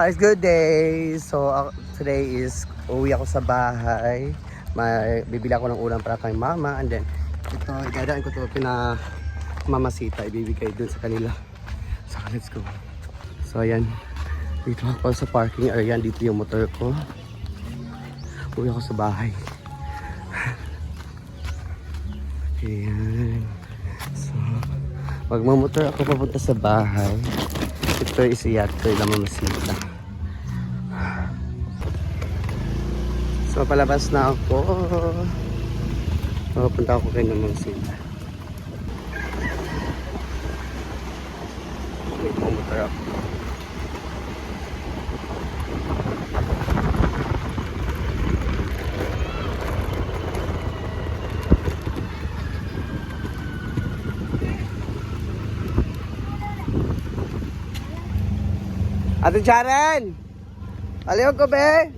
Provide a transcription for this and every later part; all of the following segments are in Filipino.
guys, good day! So, today is uwi ako sa bahay. Bibili ako ng ulam para kay mama. And then, ito, idadaan ko ito kina Mama Sita. Ibibigay dun sa kanila. So, let's go. So, ayan. Dito ako sa parking area. Dito yung motor ko. Uwi ako sa bahay. Ayan. So, magmamotor ako papunta sa bahay. Ito is yato yung Mama Sita. So palabas na ako. Papunta ako kay Mama Sita. Magmamotor ako. Ate Sharon! Aliw ko, be!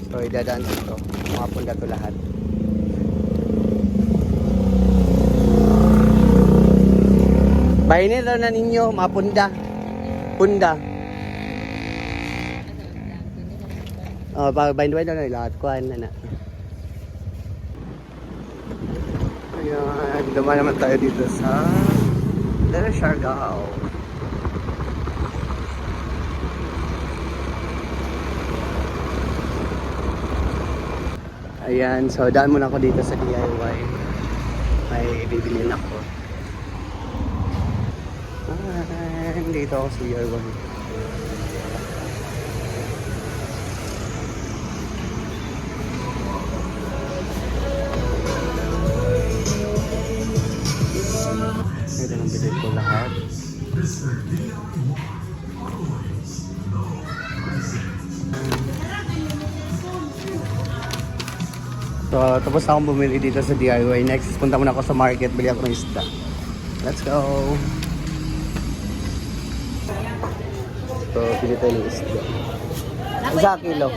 So, idadaan dito. Mga punda to lahat. Bahin nila na ninyo, mga punda. Punda. Oh, bahin na lahat. Kuhaan na na. Ayan, dumaan naman tayo dito sa Siargao. Ayan, so daan muna ako dito sa DIY. May bibilin ako. Dito ako sa DIY. Ito nang bilhin ko lahat. So, tapos na akong bumili dito sa DIY. Next, punta muna ako sa market. Bili ako ng isda. Let's go! So, bili tayo ng isda. Isa kilo.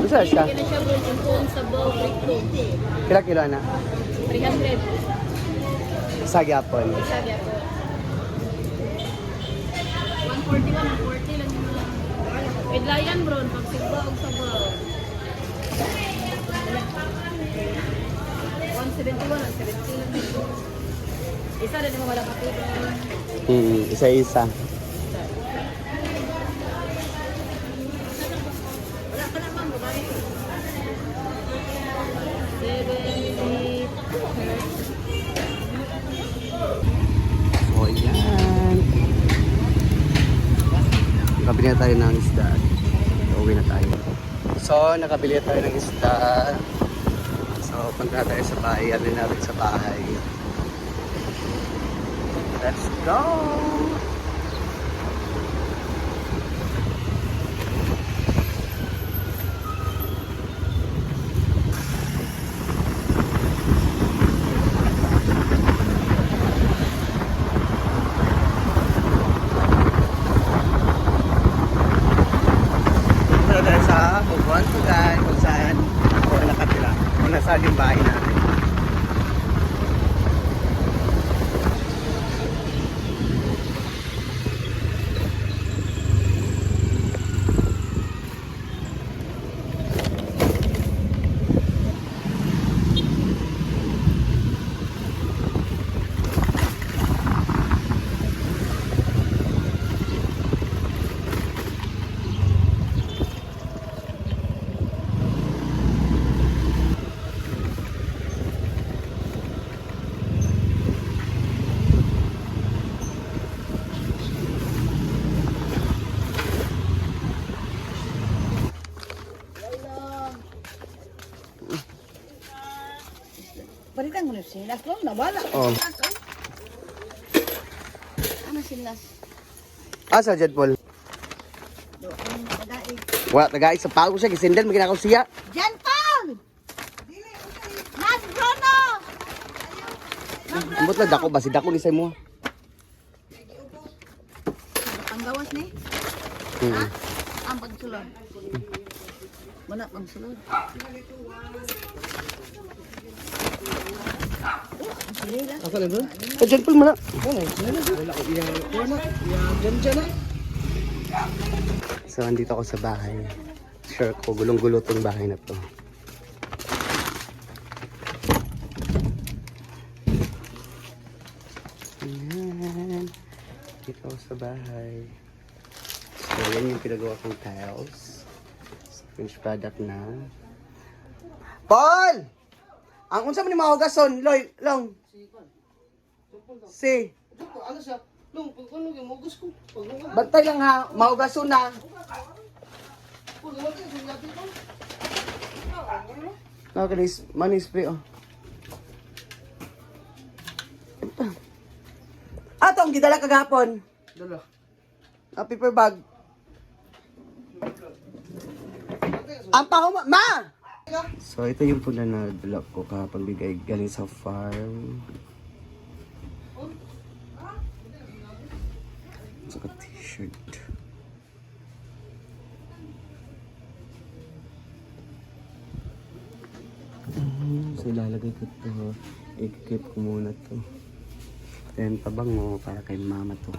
Isa siya? Kila kilo na? 300. Isa gyapon. 141 ang 40 lang yung mga Edlayan bro, pag sigba o sabaw 171 ang 70 lang dito. Isa rin yung wala kapito. Isa-isa. Wala ka naman, babae. 7, 8. O yan. Nakabili na tayo ng isda. Uwi na tayo. So, nakabili na tayo ng isda. So, punta tayo sa bahay. Alin natin sa bahay. Let's go! Kung saan ako nakatira kung nasaan yung bahay natin. Palitan mo na silas ko, nawala. Oh. Ano silas? Asa Jed Paul? Doon, tagaig. Wala tagay sa pao siya gisindan maginakaw siya. Jan Paul! Mas Bruno! Ambot lang dako ba si dako ni say mo. Ang gawas ni? Hmm. Ang pagsulod. Mana ang sunod. Ako na bro? Dyan po muna. Wala ko iya. Wala. Iya dyan na. So, andito ako sa bahay. Sure ko, gulong-gulo tong bahay na to. Ayan. Dito ako sa bahay. So, yan yung pinagawa kong tiles. So, finished product na. Paul! Ang unsa man ni mahugason, Loy, long. Si. Ano siya? Nung pag ano yung mugus ko. Pag Bantay lang ha, mahugason na. namatay yung yabi ko. Nakalis, money spray oh. Atong gidala kagapon. Dala. Ah, paper bag. Ang paho ma! So ito yung pula na dala ko kahapon bigay galing sa farm. Saka t-shirt. So ilalagay ko to. I-keep ko muna to. Then pabango para kay mama to.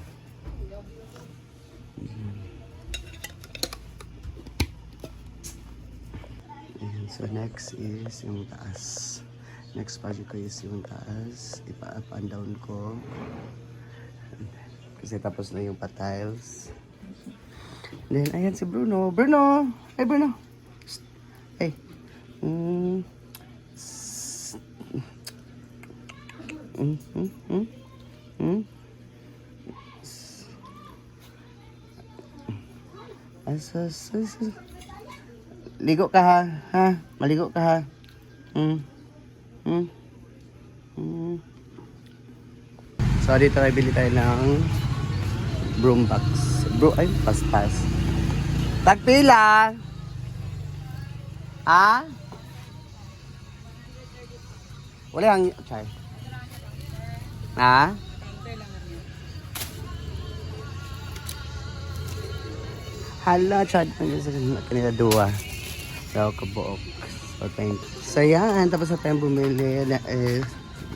Ayan, so next is yung taas. Next project ko is yung taas. Ipa-up and down ko. Kasi tapos na yung pa-tiles. Then ayan si Bruno. Bruno! Hey Bruno! Psst. Hey. Ligo ka ha? Ha? Maligo ka ha? So dito ay bili tayo ng broom box. Ay, paspas. Tagpila! Ha? Wala ang... Chay. Ha? Hala, Chad. Kanila dua. So, kabuok. So, thank you. So, yan. Tapos na tayong bumili.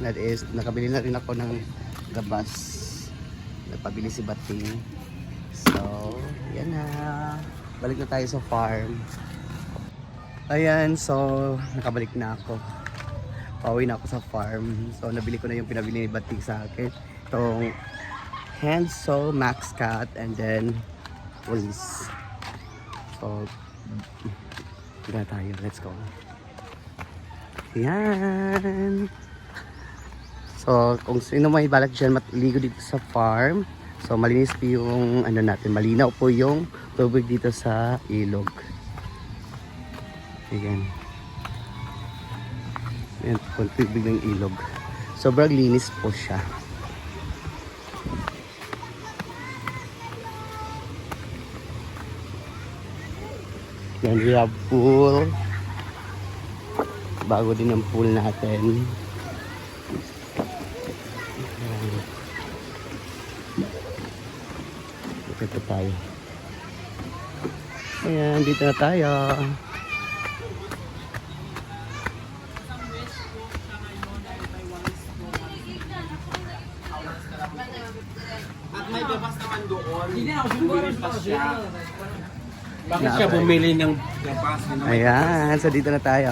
That is, nakabili na rin ako ng gabas. Nagpabili si Bating. So, yan na. Balik na tayo sa farm. Ayan, so, nakabalik na ako. Pauwi na ako sa farm. So, nabili ko na yung pinabili ni Bating sa akin. Itong Hanso Max Cat and then police. So, gana tayo. Let's go. Yan. So, kung sino may balak dyan matligo dito sa farm, so malinis po yung ano natin, malinaw po yung tubig dito sa ilog. Ayan. Ayan po yung tubig ng ilog. Sobrang linis po siya. Yan, we have pool. Bago din ang pool natin. Dito tayo. Ayan, dito na tayo. At may gabas naman doon. Bumili pa siya. Bakit siya bumili ng gabas? Ayan, so dito na tayo.